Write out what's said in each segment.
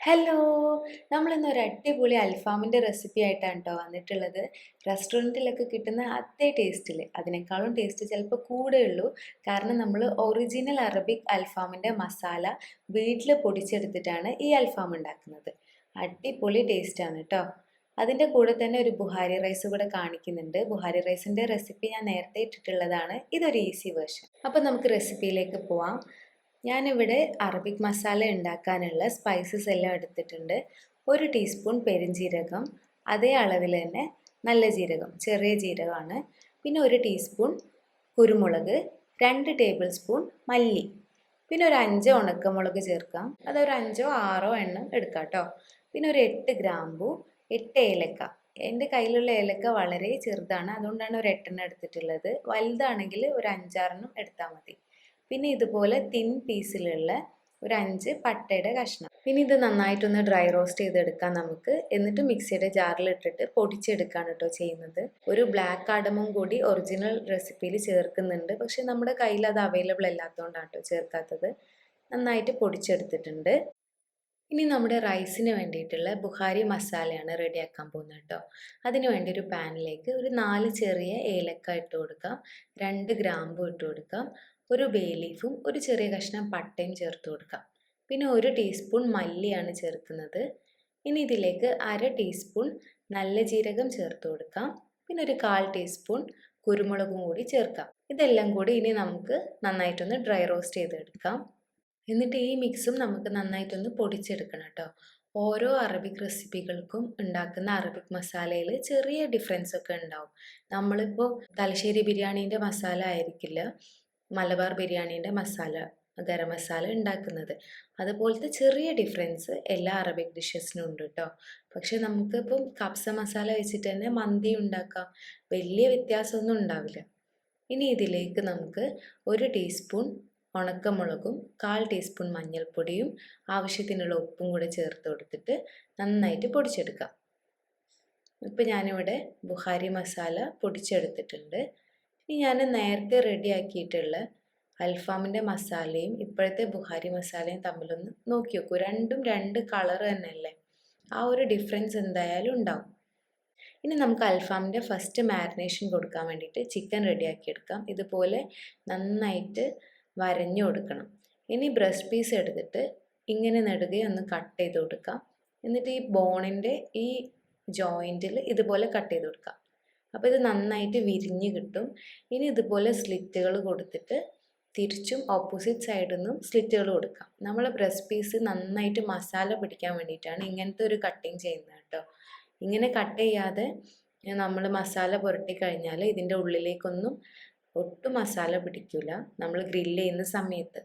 Hello! നമ്മളിന്നൊരു അടിപൊളി അൽഫാമിൻ്റെ recipe ആയിട്ടാണ് കേട്ടോ വന്നിട്ടുള്ളത്. റെസ്റ്റോറൻറ്റിലൊക്കെ കിട്ടുന്ന അതേ ടേസ്റ്റിൽ, അതിനേക്കാളും ടേസ്റ്റ് ചിലപ്പോൾ കൂടെയുള്ളൂ. കാരണം നമ്മൾ ഒറിജിനൽ അറബിക് അൽഫാമിൻ്റെ മസാല വീട്ടിൽ പൊടിച്ചെടുത്തിട്ടാണ് ഈ അൽഫാം ഉണ്ടാക്കുന്നത്. അടിപൊളി ടേസ്റ്റാണ് കേട്ടോ. അതിൻ്റെ കൂടെ തന്നെ ഒരു ബുഹാരി റൈസ് കൂടെ കാണിക്കുന്നുണ്ട്. ബുഹാരി റൈസിൻ്റെ റെസിപ്പി ഞാൻ നേരത്തെ ഇട്ടിട്ടുള്ളതാണ്. ഇതൊരു ഈസി വേർഷൻ. അപ്പോൾ നമുക്ക് റെസിപ്പിയിലേക്ക് പോവാം. ഞാനിവിടെ അറബിക് മസാല ഉണ്ടാക്കാനുള്ള സ്പൈസസ് എല്ലാം എടുത്തിട്ടുണ്ട്. 1 ടീസ്പൂൺ പെരുംജീരകം, അതേ അളവിൽ തന്നെ നല്ല ജീരകം, ചെറിയ ജീരകമാണ്. പിന്നെ 1 ടീസ്പൂൺ കുരുമുളക്, 2 ടേബിൾ സ്പൂൺ മല്ലി, പിന്നെ ഒരു 5 ഉണക്കമുളക് ചേർക്കാം. അതൊരു 5ഓ 6ഓ എണ്ണം എടുക്കാം കേട്ടോ. പിന്നെ ഒരു 8 ഗ്രാമ്പു, 8 ഏലക്ക. എൻ്റെ കയ്യിലുള്ള ഏലക്ക വളരെ ചെറുതാണ്, അതുകൊണ്ടാണ് ഒരു 8 എടുത്തിട്ടുള്ളത്. വലുതാണെങ്കിൽ ഒരു 5-6 എടുത്താൽ മതി. പിന്നെ ഇതുപോലെ തിൻ പീസിലുള്ള ഒരു 5 പട്ടയുടെ കഷ്ണം. പിന്നെ ഇത് നന്നായിട്ടൊന്ന് ഡ്രൈ റോസ്റ്റ് ചെയ്തെടുക്കാം നമുക്ക്. എന്നിട്ട് മിക്സിയുടെ ജാറിലിട്ടിട്ട് പൊടിച്ചെടുക്കുകയാണ് കേട്ടോ ചെയ്യുന്നത്. ഒരു ബ്ലാക്ക് കാർഡമം കൂടി ഒറിജിനൽ റെസിപ്പിയിൽ ചേർക്കുന്നുണ്ട്. പക്ഷെ നമ്മുടെ കയ്യിൽ അത് അവൈലബിൾ അല്ലാത്തതുകൊണ്ടാണ് കേട്ടോ ചേർക്കാത്തത്. നന്നായിട്ട് പൊടിച്ചെടുത്തിട്ടുണ്ട്. ഇനി നമ്മുടെ റൈസിന് വേണ്ടിയിട്ടുള്ള ബുഖാരി മസാലയാണ് റെഡിയാക്കാൻ പോകുന്നത് കേട്ടോ. അതിന് വേണ്ടി ഒരു പാനിലേക്ക് ഒരു 4 ചെറിയ ഏലക്ക ഇട്ട് കൊടുക്കാം, 2 ഗ്രാമ്പു ഇട്ട് കൊടുക്കാം, ഒരു ബേ ലീഫും ഒരു ചെറിയ കഷ്ണം പട്ടയും ചേർത്ത് കൊടുക്കാം. പിന്നെ 1 ടീസ്പൂൺ മല്ലിയാണ് ചേർക്കുന്നത്. ഇനി ഇതിലേക്ക് 1/2 ടീസ്പൂൺ നല്ല ജീരകം ചേർത്ത് കൊടുക്കാം. പിന്നെ ഒരു 1/4 ടീസ്പൂൺ കുരുമുളകും കൂടി ചേർക്കാം. ഇതെല്ലാം കൂടി ഇനി നമുക്ക് നന്നായിട്ടൊന്ന് ഡ്രൈ റോസ്റ്റ് ചെയ്തെടുക്കാം. എന്നിട്ട് ഈ മിക്സും നമുക്ക് നന്നായിട്ടൊന്ന് പൊടിച്ചെടുക്കണം കേട്ടോ. ഓരോ അറബിക് റെസിപ്പികൾക്കും ഉണ്ടാക്കുന്ന അറബിക് മസാലയിൽ ചെറിയ ഡിഫറൻസ് ഒക്കെ ഉണ്ടാവും. നമ്മളിപ്പോൾ തലശ്ശേരി ബിരിയാണീൻ്റെ മസാല ആയിരിക്കില്ല മലബാർ ബിരിയാണീൻ്റെ മസാല, ഗരം മസാല ഉണ്ടാക്കുന്നത്. അതുപോലത്തെ ചെറിയ ഡിഫറൻസ് എല്ലാ അറബിക് ഡിഷസിനും ഉണ്ട് കേട്ടോ. പക്ഷെ നമുക്കിപ്പം കബ്സ മസാല വെച്ചിട്ട് തന്നെ മന്തി ഉണ്ടാക്കാം, വലിയ വ്യത്യാസമൊന്നും ഉണ്ടാവില്ല. ഇനി ഇതിലേക്ക് നമുക്ക് 1 ടീസ്പൂൺ ഉണക്കമുളകും 1/4 ടീസ്പൂൺ മഞ്ഞൾപ്പൊടിയും ആവശ്യത്തിനുള്ള ഉപ്പും കൂടെ ചേർത്ത് കൊടുത്തിട്ട് നന്നായിട്ട് പൊടിച്ചെടുക്കാം. ഇപ്പം ഞാനിവിടെ ബുഖാരി മസാല പൊടിച്ചെടുത്തിട്ടുണ്ട്. ഇനി ഞാൻ നേരത്തെ റെഡിയാക്കിയിട്ടുള്ള അൽഫാമിൻ്റെ മസാലയും ഇപ്പോഴത്തെ ബുഖാരി മസാലയും തമ്മിലൊന്ന് നോക്കി നോക്കൂ. രണ്ടും 2 കളർ തന്നെയല്ലേ, ആ ഒരു ഡിഫറൻസ് എന്തായാലും ഉണ്ടാവും. ഇനി നമുക്ക് അൽഫാമിൻ്റെ ഫസ്റ്റ് മാരിനേഷൻ കൊടുക്കാൻ വേണ്ടിയിട്ട് ചിക്കൻ റെഡിയാക്കിയെടുക്കാം. ഇതുപോലെ നന്നായിട്ട് വരഞ്ഞു കൊടുക്കണം. ഇനി ബ്രസ്റ്റ് പീസ് എടുത്തിട്ട് ഇങ്ങനെ നെടുകെ ഒന്ന് കട്ട് ചെയ്ത് കൊടുക്കാം. എന്നിട്ട് ഈ ബോണിൻ്റെ ഈ ജോയിൻറ്റിൽ ഇതുപോലെ കട്ട് ചെയ്ത് കൊടുക്കാം. അപ്പോൾ ഇത് നന്നായിട്ട് വിരിഞ്ഞ് കിട്ടും. ഇനി ഇതുപോലെ സ്ലിറ്റുകൾ കൊടുത്തിട്ട് തിരിച്ചും ഓപ്പോസിറ്റ് സൈഡിൽ നിന്നും സ്ലിറ്റുകൾ കൊടുക്കാം. നമ്മൾ ബ്രസ്റ്റ് പീസ് നന്നായിട്ട് മസാല പിടിക്കാൻ വേണ്ടിയിട്ടാണ് ഇങ്ങനത്തെ ഒരു കട്ടിങ് ചെയ്യുന്നത് കേട്ടോ. ഇങ്ങനെ കട്ട് ചെയ്യാതെ നമ്മൾ മസാല പുരട്ടി കഴിഞ്ഞാൽ ഇതിൻ്റെ ഉള്ളിലേക്കൊന്നും ഒട്ടും മസാല പിടിക്കില്ല നമ്മൾ ഗ്രില്ല് ചെയ്യുന്ന സമയത്ത്.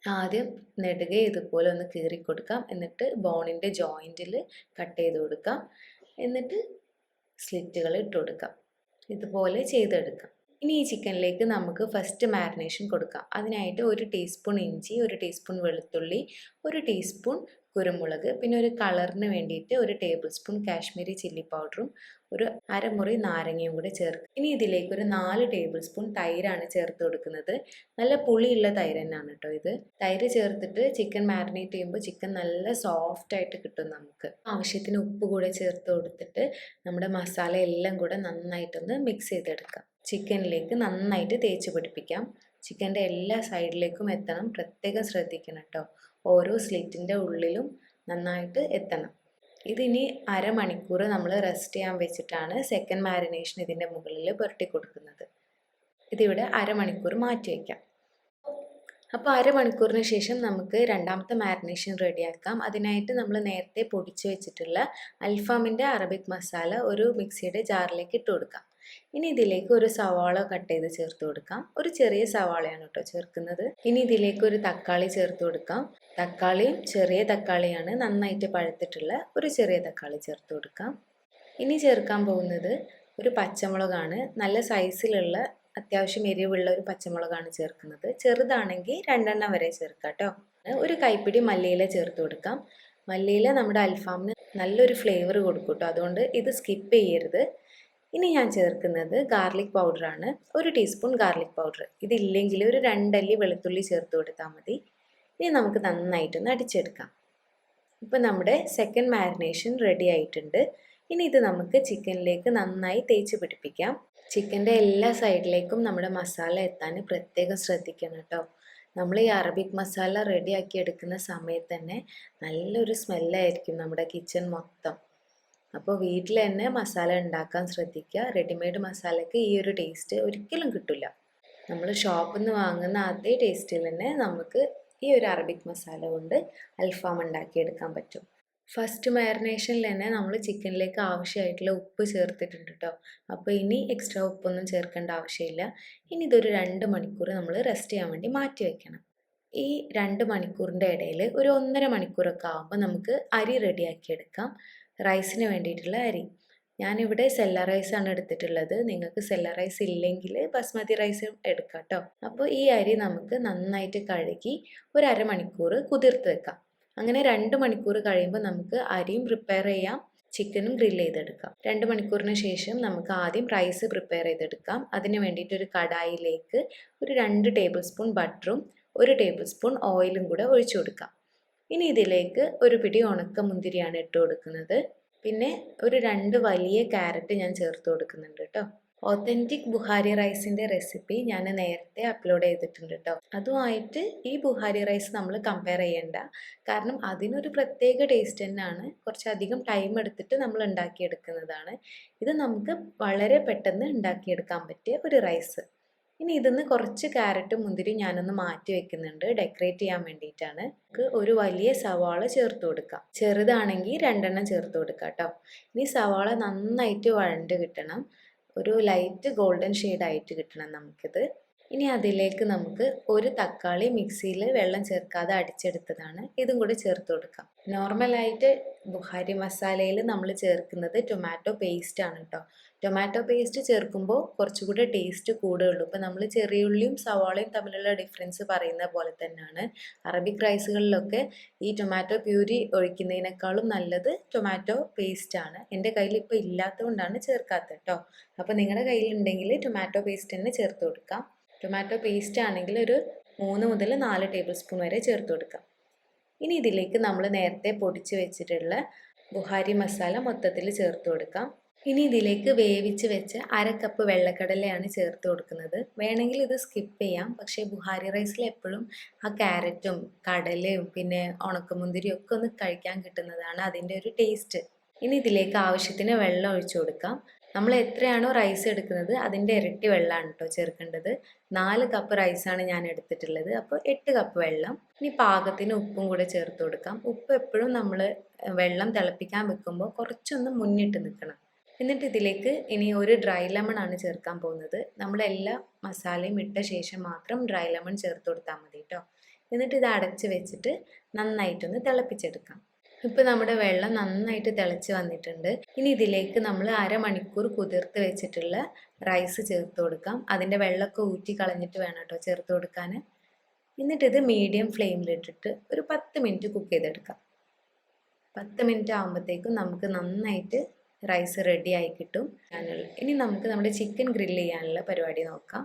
ആദ്യം നെടുകെ ഇതുപോലെ ഒന്ന് കീറി കൊടുക്കാം. എന്നിട്ട് ബോണിൻ്റെ ജോയിൻറ്റിൽ കട്ട് ചെയ്ത് കൊടുക്കാം. എന്നിട്ട് സ്ലിറ്റുകൾ ഇട്ട് കൊടുക്കാം. ഇതുപോലെ ചെയ്തെടുക്കാം. ഇനി ഈ ചിക്കനിലേക്ക് നമുക്ക് ഫസ്റ്റ് മാരിനേഷൻ കൊടുക്കാം. അതിനായിട്ട് 1 ടീസ്പൂൺ ഇഞ്ചി, 1 ടീസ്പൂൺ വെളുത്തുള്ളി, 1 ടീസ്പൂൺ കുരുമുളക്, പിന്നെ ഒരു കളറിന് വേണ്ടിയിട്ട് 1 ടേബിൾ സ്പൂൺ കാശ്മീരി ചില്ലി പൗഡറും ഒരു അരമുറി നാരങ്ങയും കൂടെ ചേർക്കും. ഇനി ഇതിലേക്ക് ഒരു 4 ടേബിൾ സ്പൂൺ തൈരാണ് ചേർത്ത് കൊടുക്കുന്നത്. നല്ല പുളിയുള്ള തൈര് തന്നെയാണ് കേട്ടോ ഇത്. തൈര് ചേർത്തിട്ട് ചിക്കൻ മാരിനേറ്റ് ചെയ്യുമ്പോൾ ചിക്കൻ നല്ല സോഫ്റ്റായിട്ട് കിട്ടും. നമുക്ക് ആവശ്യത്തിന് ഉപ്പ് കൂടെ ചേർത്ത് കൊടുത്തിട്ട് നമ്മുടെ മസാല എല്ലാം കൂടെ നന്നായിട്ടൊന്ന് മിക്സ് ചെയ്തെടുക്കാം. ചിക്കനിലേക്ക് നന്നായിട്ട് തേച്ച് പിടിപ്പിക്കാം. ചിക്കൻ്റെ എല്ലാ സൈഡിലേക്കും എത്തണം, പ്രത്യേകം ശ്രദ്ധിക്കണം കേട്ടോ. ഓരോ സ്ലിറ്റിൻ്റെ ഉള്ളിലും നന്നായിട്ട് എത്തണം. ഇതിനി അരമണിക്കൂർ നമ്മൾ റെസ്റ്റ് ചെയ്യാൻ വെച്ചിട്ടാണ് സെക്കൻഡ് മാരിനേഷൻ ഇതിൻ്റെ മുകളിൽ പുരട്ടി കൊടുക്കുന്നത്. ഇതിവിടെ അരമണിക്കൂർ മാറ്റി വയ്ക്കാം. അപ്പോൾ അരമണിക്കൂറിന് ശേഷം നമുക്ക് രണ്ടാമത്തെ മാരിനേഷൻ റെഡിയാക്കാം. അതിനായിട്ട് നമ്മൾ നേരത്തെ പൊടിച്ച് വെച്ചിട്ടുള്ള അൽഫാമിൻ്റെ അറബിക് മസാല ഒരു മിക്സിയുടെ ജാറിലേക്ക് ഇട്ട് കൊടുക്കാം. ഇനി ഇതിലേക്ക് ഒരു സവാള കട്ട് ചെയ്ത് ചേർത്ത് കൊടുക്കാം. ഒരു ചെറിയ സവാളയാണ് കേട്ടോ ചേർക്കുന്നത്. ഇനി ഇതിലേക്ക് ഒരു തക്കാളി ചേർത്ത് കൊടുക്കാം. തക്കാളിയും ചെറിയ തക്കാളിയാണ്, നന്നായിട്ട് പഴുത്തിട്ടുള്ള ഒരു ചെറിയ തക്കാളി ചേർത്ത് കൊടുക്കാം. ഇനി ചേർക്കാൻ പോകുന്നത് ഒരു പച്ചമുളകാണ്. നല്ല സൈസിലുള്ള അത്യാവശ്യം എരിവുള്ള ഒരു പച്ചമുളകാണ് ചേർക്കുന്നത്. ചെറുതാണെങ്കിൽ 2 എണ്ണം വരെ ചേർക്കാം കേട്ടോ. ഒരു കൈപ്പിടി മല്ലിയില ചേർത്ത് കൊടുക്കാം. മല്ലിയില നമ്മുടെ അൽഫാമിന് നല്ലൊരു ഫ്ലേവർ കൊടുക്കും കേട്ടോ, അതുകൊണ്ട് ഇത് സ്കിപ്പ് ചെയ്യരുത്. ഇനി ഞാൻ ചേർക്കുന്നത് ഗാർലിക് പൗഡറാണ്. 1 ടീസ്പൂൺ ഗാർലിക് പൗഡർ. ഇതില്ലെങ്കിൽ ഒരു 2 അല്ലി വെളുത്തുള്ളി ചേർത്ത് കൊടുത്താൽ മതി. ഇനി നമുക്ക് നന്നായിട്ടൊന്ന് അടിച്ചെടുക്കാം. ഇപ്പോൾ നമ്മുടെ സെക്കൻഡ് മാരിനേഷൻ റെഡി ആയിട്ടുണ്ട്. ഇനി ഇത് നമുക്ക് ചിക്കനിലേക്ക് നന്നായി തേച്ച് പിടിപ്പിക്കാം. ചിക്കൻ്റെ എല്ലാ സൈഡിലേക്കും നമ്മുടെ മസാല എത്താൻ പ്രത്യേകം ശ്രദ്ധിക്കണം കേട്ടോ. നമ്മൾ ഈ അറബിക് മസാല റെഡിയാക്കി എടുക്കുന്ന സമയത്ത് തന്നെ നല്ലൊരു സ്മെല്ലായിരിക്കും നമ്മുടെ കിച്ചൺ മൊത്തം. അപ്പോൾ വീട്ടിൽ തന്നെ മസാല ഉണ്ടാക്കാൻ ശ്രദ്ധിക്കുക. റെഡിമെയ്ഡ് മസാലയ്ക്ക് ഈ ഒരു ടേസ്റ്റ് ഒരിക്കലും കിട്ടില്ല. നമ്മൾ ഷോപ്പിൽ നിന്ന് വാങ്ങുന്ന അതേ ടേസ്റ്റിൽ തന്നെ നമുക്ക് ഈ ഒരു അറബിക് മസാല കൊണ്ട് അൽഫാം ഉണ്ടാക്കിയെടുക്കാൻ പറ്റും. ഫസ്റ്റ് മാരിനേഷനിൽ തന്നെ നമ്മൾ ചിക്കനിലേക്ക് ആവശ്യമായിട്ടുള്ള ഉപ്പ് ചേർത്തിട്ടുണ്ട് കേട്ടോ. അപ്പോൾ ഇനി എക്സ്ട്രാ ഉപ്പൊന്നും ചേർക്കേണ്ട ആവശ്യമില്ല. ഇനി ഇതൊരു 2 മണിക്കൂർ നമ്മൾ റെസ്റ്റ് ചെയ്യാൻ വേണ്ടി മാറ്റി വയ്ക്കണം. ഈ 2 മണിക്കൂറിൻ്റെ ഇടയിൽ ഒരു 1.5 മണിക്കൂറൊക്കെ ആകുമ്പോൾ നമുക്ക് അരി റെഡിയാക്കി എടുക്കാം. റൈസിന് വേണ്ടിയിട്ടുള്ള അരി ഞാനിവിടെ സെല്ല റൈസാണ് എടുത്തിട്ടുള്ളത്. നിങ്ങൾക്ക് സെല്ല റൈസ് ഇല്ലെങ്കിൽ ബസ്മതി റൈസ് എടുക്കാം കേട്ടോ. അപ്പോൾ ഈ അരി നമുക്ക് നന്നായിട്ട് കഴുകി ഒരു അരമണിക്കൂർ കുതിർത്ത് വെക്കാം. അങ്ങനെ 2 മണിക്കൂർ കഴിയുമ്പോൾ നമുക്ക് അരിയും പ്രിപ്പയർ ചെയ്യാം, ചിക്കനും ഗ്രില്ല് ചെയ്തെടുക്കാം. 2 മണിക്കൂറിന് ശേഷം നമുക്ക് ആദ്യം റൈസ് പ്രിപ്പയർ ചെയ്തെടുക്കാം. അതിന് വേണ്ടിയിട്ട് ഒരു കടായിലേക്ക് ഒരു 2 ടേബിൾ സ്പൂൺ ബട്ടറും 1 ടേബിൾ സ്പൂൺ ഓയിലും കൂടെ ഒഴിച്ചു കൊടുക്കാം. ഇനി ഇതിലേക്ക് ഒരു പിടി ഉണക്കമുന്തിരിയാണ് ഇട്ട് കൊടുക്കുന്നത്. പിന്നെ ഒരു 2 വലിയ ക്യാരറ്റ് ഞാൻ ചേർത്ത് കൊടുക്കുന്നുണ്ട് കേട്ടോ. ഒത്തൻറ്റിക് ബുഹാരി റൈസിൻ്റെ റെസിപ്പി ഞാൻ നേരത്തെ അപ്ലോഡ് ചെയ്തിട്ടുണ്ട് കേട്ടോ. അതുമായിട്ട് ഈ ബുഹാരി റൈസ് നമ്മൾ കമ്പയർ ചെയ്യേണ്ട, കാരണം അതിനൊരു പ്രത്യേക ടേസ്റ്റ് തന്നെയാണ്. കുറച്ചധികം ടൈം എടുത്തിട്ട് നമ്മൾ ഉണ്ടാക്കിയെടുക്കുന്നതാണ്. ഇത് നമുക്ക് വളരെ പെട്ടെന്ന് ഉണ്ടാക്കിയെടുക്കാൻ പറ്റിയ ഒരു റൈസ്. ഇനി ഇതിന്ന് കുറച്ച് ക്യാരറ്റും മുന്തിരിയും ഞാനൊന്ന് മാറ്റി വെക്കുന്നുണ്ട്, ഡെക്കറേറ്റ് ചെയ്യാൻ വേണ്ടിയിട്ടാണ്. നമുക്ക് ഒരു വലിയ സവാള ചേർത്ത് കൊടുക്കാം. ചെറുതാണെങ്കിൽ 2 ചേർത്ത് കൊടുക്കാം കേട്ടോ. ഇനി സവാള നന്നായിട്ട് വഴണ്ട് കിട്ടണം, ഒരു ലൈറ്റ് ഗോൾഡൻ ഷെയ്ഡായിട്ട് കിട്ടണം നമുക്കിത്. ഇനി അതിലേക്ക് നമുക്ക് ഒരു തക്കാളി മിക്സിയിൽ വെള്ളം ചേർക്കാതെ അടിച്ചെടുത്തതാണ്, ഇതും കൂടി ചേർത്ത് കൊടുക്കാം. നോർമലായിട്ട് ബുഹാരി മസാലയിൽ നമ്മൾ ചേർക്കുന്നത് ടൊമാറ്റോ പേസ്റ്റ് ആണ് കേട്ടോ. ടൊമാറ്റോ പേസ്റ്റ് ചേർക്കുമ്പോൾ കുറച്ചുകൂടി ടേസ്റ്റ് കൂടുകയുള്ളൂ. ഇപ്പോൾ നമ്മൾ ചെറിയ ഉള്ളിയും സവാളയും തമ്മിലുള്ള ഡിഫറൻസ് പറയുന്ന പോലെ തന്നെയാണ് അറബിക് റൈസുകളിലൊക്കെ ഈ ടൊമാറ്റോ പ്യൂരി ഒഴിക്കുന്നതിനേക്കാളും നല്ലത് ടൊമാറ്റോ പേസ്റ്റ് ആണ്. എൻ്റെ കയ്യിൽ ഇപ്പോൾ ഇല്ലാത്തതുകൊണ്ടാണ് ചേർക്കാത്തത് കേട്ടോ. അപ്പോൾ നിങ്ങളുടെ കയ്യിലുണ്ടെങ്കിൽ ടൊമാറ്റോ പേസ്റ്റ് തന്നെ ചേർത്ത് കൊടുക്കാം. ടൊമാറ്റോ പേസ്റ്റ് ആണെങ്കിൽ ഒരു 3 മുതൽ 4 ടേബിൾ സ്പൂൺ വരെ ചേർത്ത് കൊടുക്കാം. ഇനി ഇതിലേക്ക് നമ്മൾ നേരത്തെ പൊടിച്ച് വെച്ചിട്ടുള്ള ബുഹാരി മസാല മൊത്തത്തിൽ ചേർത്ത് കൊടുക്കാം. ഇനി ഇതിലേക്ക് വേവിച്ച് വെച്ച് 1/2 കപ്പ് വെള്ളക്കടലയാണ് ചേർത്ത് കൊടുക്കുന്നത്. വേണമെങ്കിൽ ഇത് സ്കിപ്പ് ചെയ്യാം, പക്ഷേ ബുഹാരി റൈസിൽ എപ്പോഴും ആ ക്യാരറ്റും കടലയും പിന്നെ ഉണക്കമുന്തിരിയും ഒക്കെ ഒന്ന് കഴിക്കാൻ കിട്ടുന്നതാണ് അതിൻ്റെ ഒരു ടേസ്റ്റ്. ഇനി ഇതിലേക്ക് ആവശ്യത്തിന് വെള്ളം ഒഴിച്ചു കൊടുക്കാം. നമ്മൾ എത്രയാണോ റൈസ് എടുക്കുന്നത് അതിൻ്റെ ഇരട്ടി വെള്ളമാണ് കേട്ടോ ചേർക്കേണ്ടത്. 4 കപ്പ് റൈസാണ് ഞാൻ എടുത്തിട്ടുള്ളത്, അപ്പോൾ 8 കപ്പ് വെള്ളം. ഇനി പാകത്തിന് ഉപ്പും കൂടെ ചേർത്ത് കൊടുക്കാം. ഉപ്പ് എപ്പോഴും നമ്മൾ വെള്ളം തിളപ്പിക്കാൻ വെക്കുമ്പോൾ കുറച്ചൊന്ന് മുന്നിട്ട് നിൽക്കണം. എന്നിട്ട് ഇതിലേക്ക് ഇനി ഒരു ഡ്രൈ ലെമൺ ആണ് ചേർക്കാൻ പോകുന്നത്. നമ്മളെല്ലാ മസാലയും ഇട്ട ശേഷം മാത്രം ഡ്രൈ ലെമൺ ചേർത്ത് കൊടുത്താൽ മതി കേട്ടോ. എന്നിട്ട് ഇത് അടച്ച് വെച്ചിട്ട് നന്നായിട്ടൊന്ന് തിളപ്പിച്ചെടുക്കാം. ഇപ്പോൾ നമ്മുടെ വെള്ളം നന്നായിട്ട് തിളച്ച് വന്നിട്ടുണ്ട്. ഇനി ഇതിലേക്ക് നമ്മൾ അരമണിക്കൂർ കുതിർത്ത് വെച്ചിട്ടുള്ള റൈസ് ചേർത്ത് കൊടുക്കാം. അതിൻ്റെ വെള്ളമൊക്കെ ഊറ്റി കളഞ്ഞിട്ട് വേണം കേട്ടോ ചേർത്ത് കൊടുക്കാൻ. എന്നിട്ടിത് മീഡിയം ഫ്ലെയിമിലിട്ടിട്ട് ഒരു 10 മിനിറ്റ് കുക്ക് ചെയ്തെടുക്കാം. 10 മിനിറ്റ് ആകുമ്പോഴത്തേക്കും നമുക്ക് നന്നായിട്ട് റൈസ് റെഡി ആയി കിട്ടും. ഇനി നമുക്ക് നമ്മുടെ ചിക്കൻ ഗ്രില്ല് ചെയ്യാനുള്ള പരിപാടി നോക്കാം.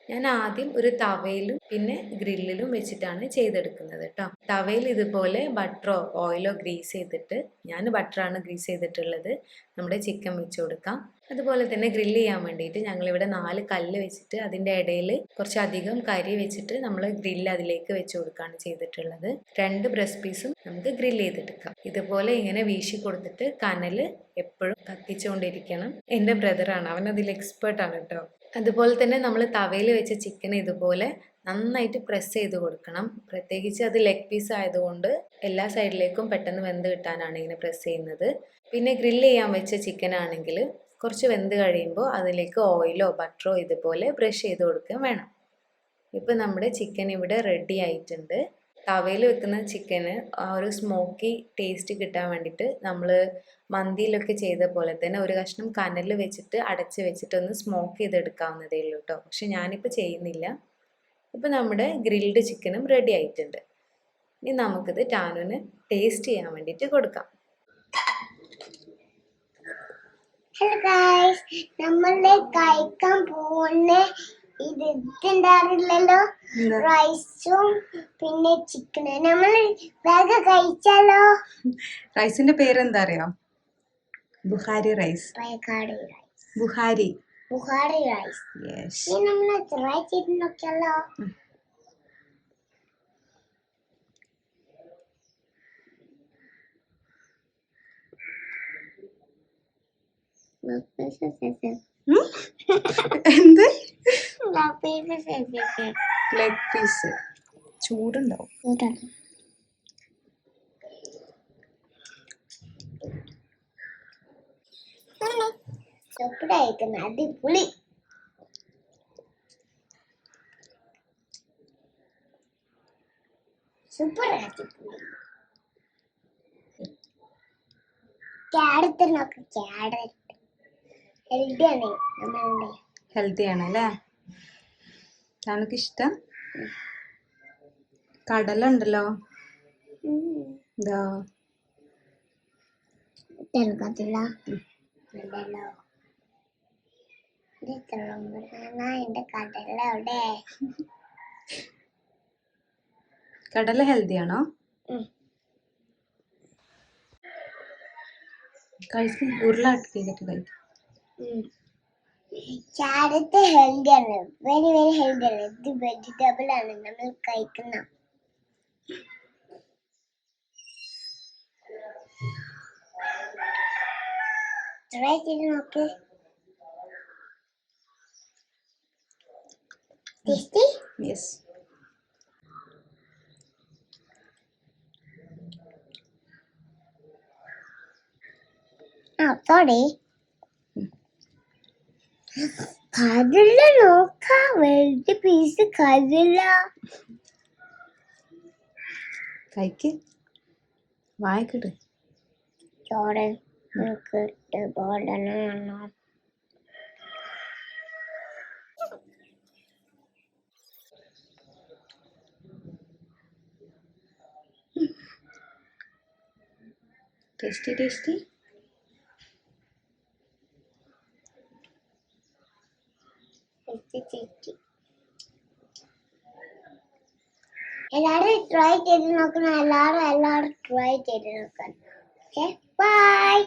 ഞാൻ ആദ്യം ഒരു തവയിലും പിന്നെ ഗ്രില്ലിലും വെച്ചിട്ടാണ് ചെയ്തെടുക്കുന്നത് കേട്ടോ. തവയിൽ ഇതുപോലെ ബട്ടറോ ഓയിലോ ഗ്രീസ് ചെയ്തിട്ട്, ഞാൻ ബട്ടറാണ് ഗ്രീസ് ചെയ്തിട്ടുള്ളത്, നമ്മുടെ ചിക്കൻ വെച്ച് കൊടുക്കാം. അതുപോലെ തന്നെ ഗ്രില്ല് ചെയ്യാൻ വേണ്ടിയിട്ട് ഞങ്ങളിവിടെ 4 കല്ല് വെച്ചിട്ട് അതിൻ്റെ ഇടയിൽ കുറച്ചധികം കരി വെച്ചിട്ട് നമ്മൾ ഗ്രില്ല് അതിലേക്ക് വെച്ച് കൊടുക്കുകയാണ് ചെയ്തിട്ടുള്ളത്. 2 ബ്രസ്റ്റ് പീസും നമുക്ക് ഗ്രില്ല് ചെയ്തെടുക്കാം. ഇതുപോലെ ഇങ്ങനെ വീശി കൊടുത്തിട്ട് കനൽ എപ്പോഴും കത്തിച്ചുകൊണ്ടിരിക്കണം. എൻ്റെ ബ്രദറാണ്, അവൻ അതിൽ എക്സ്പേർട്ടാണ് കേട്ടോ. അതുപോലെ തന്നെ നമ്മൾ തവയിൽ വെച്ച ചിക്കൻ ഇതുപോലെ നന്നായിട്ട് പ്രസ് ചെയ്ത് കൊടുക്കണം. പ്രത്യേകിച്ച് അത് ലെഗ് പീസ് ആയതുകൊണ്ട് എല്ലാ സൈഡിലേക്കും പെട്ടെന്ന് വെന്ത് കിട്ടാനാണ് ഇങ്ങനെ പ്രസ് ചെയ്യുന്നത്. പിന്നെ ഗ്രില്ല് ചെയ്യാൻ വെച്ച ചിക്കൻ ആണെങ്കിൽ കുറച്ച് വെന്ത് കഴിയുമ്പോൾ അതിലേക്ക് ഓയിലോ ബട്ടറോ ഇതുപോലെ ബ്രഷ് ചെയ്ത് കൊടുക്കുകയും വേണം. ഇപ്പോൾ നമ്മുടെ ചിക്കൻ ഇവിടെ റെഡി ആയിട്ടുണ്ട്. തവയിൽ വെക്കുന്ന ചിക്കന് ആ ഒരു സ്മോക്കി ടേസ്റ്റ് കിട്ടാൻ വേണ്ടിയിട്ട് നമ്മൾ മന്തിയിലൊക്കെ ചെയ്ത പോലെ തന്നെ ഒരു കഷ്ണം കനലിൽ വെച്ചിട്ട് അടച്ച് വെച്ചിട്ടൊന്ന് സ്മോക്ക് ചെയ്തെടുക്കാവുന്നതേ ഉള്ളൂ കേട്ടോ. പക്ഷെ ഞാനിപ്പോൾ ചെയ്യുന്നില്ല. ഇപ്പോൾ നമ്മുടെ ഗ്രിൽഡ് ചിക്കനും റെഡി ആയിട്ടുണ്ട്. ഇനി നമുക്കിത് ടാനുവിന് ടേസ്റ്റ് ചെയ്യാൻ വേണ്ടിയിട്ട് കൊടുക്കാം. ഹലോ ഗൈസ്, നമ്മൾ കഴിക്കാൻ പോകുന്ന ഇത് ഇതുണ്ടാറില്ലല്ലോ റൈസും പിന്നെ ചിക്കനും നമ്മൾ വേഗം കഴിച്ചാലോ. റൈസിന്റെ പേരെന്താ അറിയോ? Bukhari rice. Bukhari rice. Yes. നമ്മൾ ട്രൈ ചെയ്ത് നോക്കിയാലോ. എന്ത്? Leg piece ചൂടുണ്ടാവും. സൂപ്പറായിരിക്കുന്നു, അടിപൊളി. സൂപ്പർ അടിപൊളി. ക്യാരറ്റ് നോക്ക്, ക്യാരറ്റ് ഹെൽത്തിയാണ്. നമ്മളുടെ ഹെൽത്തി ആണ് അല്ലേ? തനക്ക് ഇഷ്ടം? കടല ഉണ്ടല്ലോ, ഇതാ എനിക്കതില്ല. എന്റെ കടല അവിടെ. കടല ഹെൽത്തി ആണോ? കഴിച്ച് ഉരുളാക്കിയിട്ട് കഴിക്കും. ക്യാരറ്റ് ഹെൽത്തിയാണ്, വെരി വെരി ഹെൽത്തിയാണ്. ഇത് വെജിറ്റബിൾ ആണ് നമ്മൾ കഴിക്കുന്ന. ട്രൈ ചെയ്ത് നോക്ക്. ടേസ്റ്റി? യെസ്. സോറി. കടല നോക്കാം, വലുത് പീസ് കടല. കഴിക്ക്, വായിക്കിട്ട്. ചോറ് ഇട്ട് പോടണോ? Tasty tasty. എല്ലാരും ട്രൈ ചെയ്ത് നോക്കണം. എല്ലാരും ട്രൈ ചെയ്ത് നോക്കണം. Okay, by.